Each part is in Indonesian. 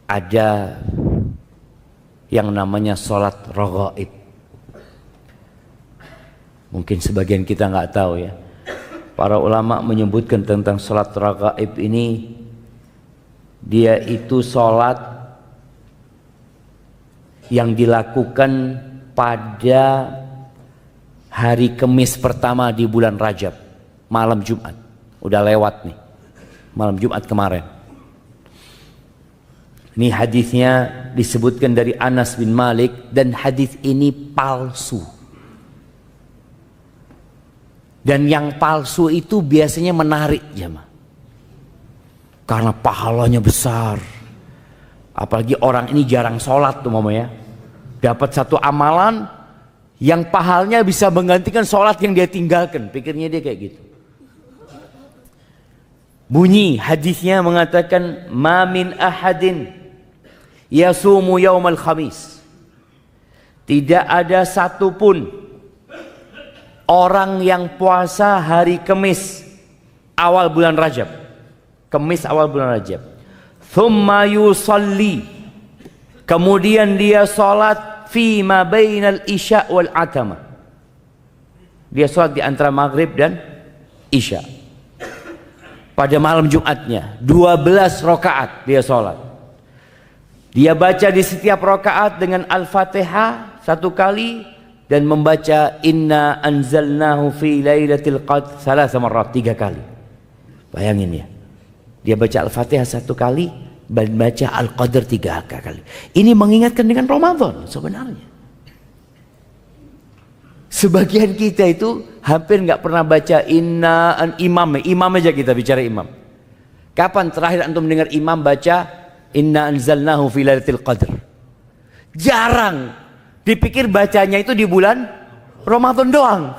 ada yang namanya sholat raghaib. Mungkin sebagian kita nggak tahu ya. Para ulama menyebutkan tentang sholat raghaib ini, dia itu sholat yang dilakukan pada hari Kemis pertama di bulan Rajab, malam Jumat. Udah lewat nih, malam Jumat kemarin. Ini hadisnya disebutkan dari Anas bin Malik, dan hadis ini palsu. Dan yang palsu itu biasanya menarik jemaah, karena pahalanya besar. Apalagi orang ini jarang sholat tuh mama ya, dapat satu amalan yang pahalnya bisa menggantikan sholat yang dia tinggalkan. Pikirnya dia kayak gitu. Bunyi hadisnya mengatakan, ma min ahadin yasumu yaumal khamis, tidak ada satupun orang yang puasa hari Kemis awal bulan Rajab, Kemis awal bulan Rajab, thumma yusalli, kemudian dia salat fi ma bainal isya wal atama, dia salat di antara maghrib dan isya pada malam Jumatnya, 12 rakaat dia salat. Dia baca di setiap rakaat dengan Al-Fatihah satu kali, dan membaca inna anzalnahu fi lailatul qadr salah marrat, 3 kali. Bayangin ya, dia baca Al-Fatihah satu kali dan baca Al-Qadr 3 kali. Ini mengingatkan dengan Ramadan sebenarnya. Sebagian kita itu hampir nggak pernah baca imam aja kita bicara imam. Kapan terakhir antum mendengar imam baca inna anzalnahu fi lailatul qadr? Jarang. Dipikir bacanya itu di bulan Ramadan doang.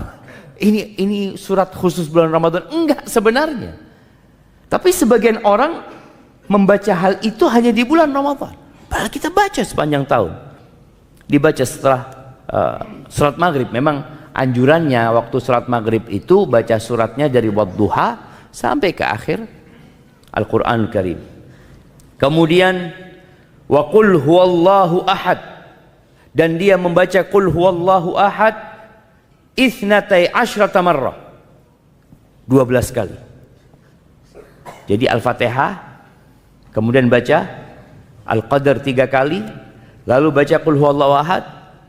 Ini surat khusus bulan Ramadan. Enggak sebenarnya. Tapi sebagian orang membaca hal itu hanya di bulan Ramadan. Padahal kita baca sepanjang tahun. Dibaca setelah surat maghrib. Memang anjurannya waktu surat maghrib itu baca suratnya dari wadduha sampai ke akhir Al-Quran Karim. Kemudian wa qul huwallahu ahad, dan dia membaca qul huwallahu ahad itsnatai asyrata marrah, 12 kali. Jadi Al-Fatihah, kemudian baca Al-Qadr 3 kali, lalu baca qul huwallahu ahad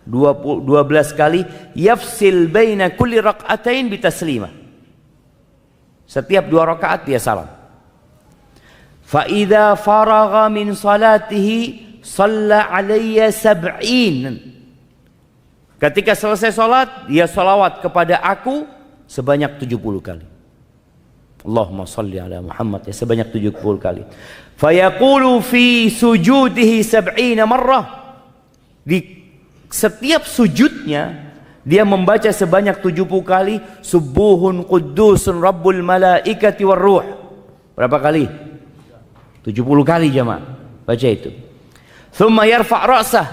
12 kali, yafsil baina kulli rak'atain bitaslimah. Setiap 2 rakaat dia salam. Fa idza faragha min salatihi shalla alayya 70. Ketika selesai salat, dia salawat kepada aku sebanyak 70 kali. Allahumma shalli ala Muhammad, ya, sebanyak 70 kali. Fa yaqulu fi sujudihi 70 marrah. Di setiap sujudnya dia membaca sebanyak 70 kali subuhun quddusun rabbul malaikati war ruh. Berapa kali? 70 kali jemaah. Baca itu. Thumma yarfa' ra'sah,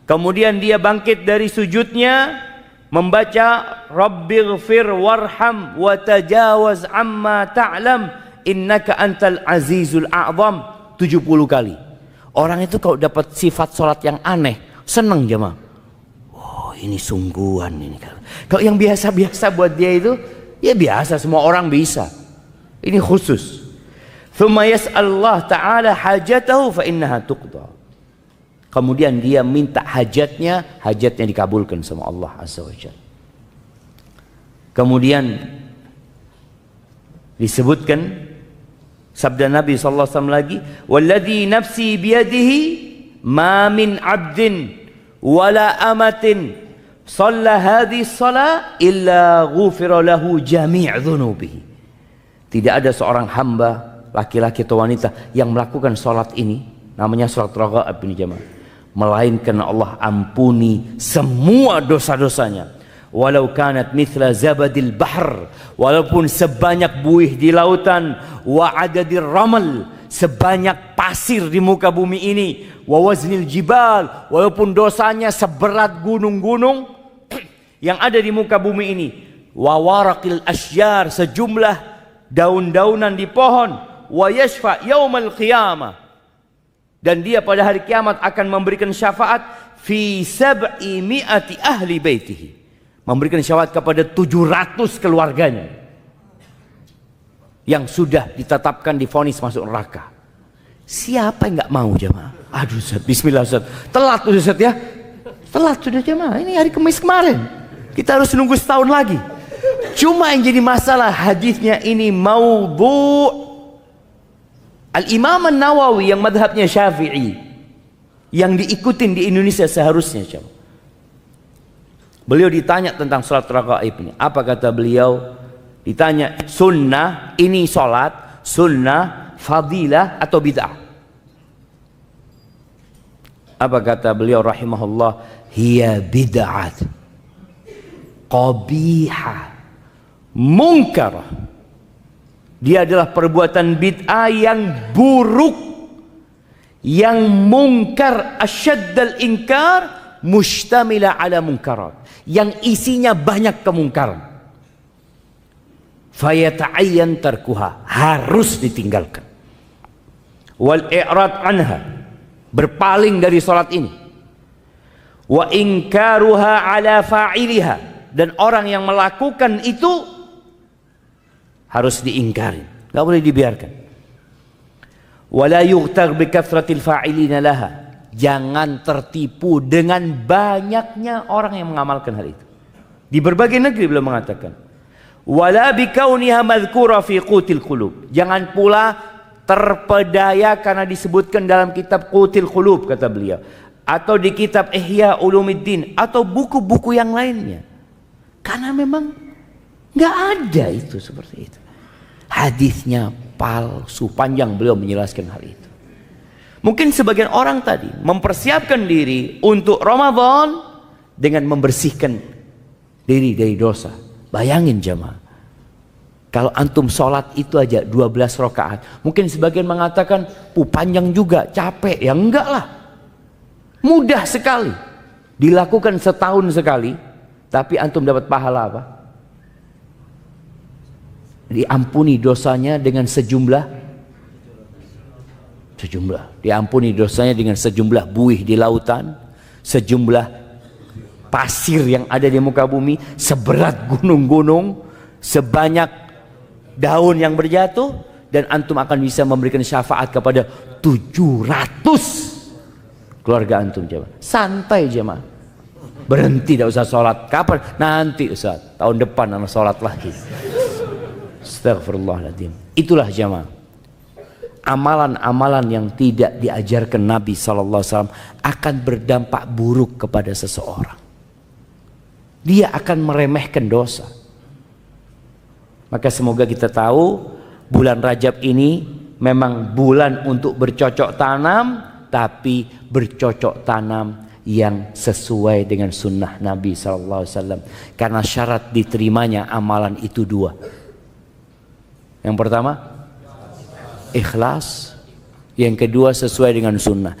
kemudian dia bangkit dari sujudnya membaca Rabbighfir warham wa tajawaz amma ta'lam innaka antal azizul a'zam 70 kali. Orang itu kalau dapat sifat salat yang aneh, senang jemaah. Oh, ini sungguhan ini. Kalau yang biasa-biasa buat dia itu ya biasa, semua orang bisa. Ini khusus. Thumma yas'alullah ta'ala hajatahu fa innaha tuqda. Kemudian dia minta hajatnya dikabulkan sama Allah Azza wa Jalla. Kemudian disebutkan sabda Nabi sallallahu alaihi wasallam lagi, walladzi nafsi biyadihi ma min 'abdin wala amatin shalla hadhihi shalah illa ghufira lahu jami' dhunubihi. Tidak ada seorang hamba laki-laki atau wanita yang melakukan salat ini, namanya salat raghaib ini jemaah, melainkan Allah ampuni semua dosa-dosanya. Walau kanat mithla zabadil bahr, walaupun sebanyak buih di lautan, wa adadir ramal, sebanyak pasir di muka bumi ini, wa waznil jibal, walaupun dosanya seberat gunung-gunung yang ada di muka bumi ini, wa waraqil asyjar, sejumlah daun-daunan di pohon, wa yashfa yaumal qiyamah, Dan dia pada hari kiamat akan memberikan syafaat fi sab'i mi'ati ahli baitihi. Memberikan syafaat kepada 700 keluarganya yang sudah ditetapkan divonis masuk neraka. Siapa yang nggak mau jemaah? Aduh Ustaz, bismillah Ustaz. Telat tuh Ustaz ya. Telat sudah jemaah. Ini hari Kamis kemarin. Kita harus nunggu setahun lagi. Cuma yang jadi masalah hadisnya ini maudhu'. Al-Imam An-Nawawi yang madhabnya Syafi'i yang diikutin di Indonesia seharusnya jemaah. Beliau ditanya tentang salat raghaib ini. Apa kata beliau? Ditanya sunnah, ini salat sunnah, fadilah atau bid'ah? Apa kata beliau rahimahullah? Hiya bid'at qabihah munkarah. Dia adalah perbuatan bid'ah yang buruk, yang mungkar, asyaddal inkar, mustamila ala munkarat, yang isinya banyak kemungkaran. Fayata'ayyan tarkuha, harus ditinggalkan. Wal i'rad anha, berpaling dari salat ini. Wa inkaruha ala fa'iliha, dan orang yang melakukan itu harus diingkari, nggak boleh dibiarkan. Wala yughtar bi kathratil fa'ilina laha, jangan tertipu dengan banyaknya orang yang mengamalkan hal itu. Di berbagai negeri beliau mengatakan, wala bi kauniha madhkura fi qutil qulub, jangan pula terpedaya karena disebutkan dalam kitab Qutil Qulub kata beliau, atau di kitab Ihya Ulumuddin atau buku-buku yang lainnya, karena memang nggak ada itu seperti itu. Hadisnya palsu, panjang beliau menjelaskan hal itu. Mungkin sebagian orang tadi mempersiapkan diri untuk Ramadan dengan membersihkan diri dari dosa. Bayangin jemaah, kalau antum sholat itu aja 12 rakaat, mungkin sebagian mengatakan panjang juga, capek. Ya enggak lah, mudah sekali, dilakukan setahun sekali, tapi antum dapat pahala apa? Diampuni dosanya dengan diampuni dosanya dengan sejumlah buih di lautan, sejumlah pasir yang ada di muka bumi, seberat gunung-gunung, sebanyak daun yang berjatuh, dan antum akan bisa memberikan syafaat kepada 700 keluarga antum jemaah. Santai jemaah, berhenti, tidak usah sholat. Kapan? Nanti Ustaz, tahun depan anak sholat lagi. Astagfirullahaladzim. Itulah jemaah, amalan-amalan yang tidak diajarkan Nabi SAW akan berdampak buruk kepada seseorang. Dia akan meremehkan dosa. Maka semoga kita tahu bulan Rajab ini memang bulan untuk bercocok tanam, tapi bercocok tanam yang sesuai dengan sunnah Nabi SAW. Karena syarat diterimanya amalan itu dua. Yang pertama, ikhlas. Yang kedua, sesuai dengan sunnah.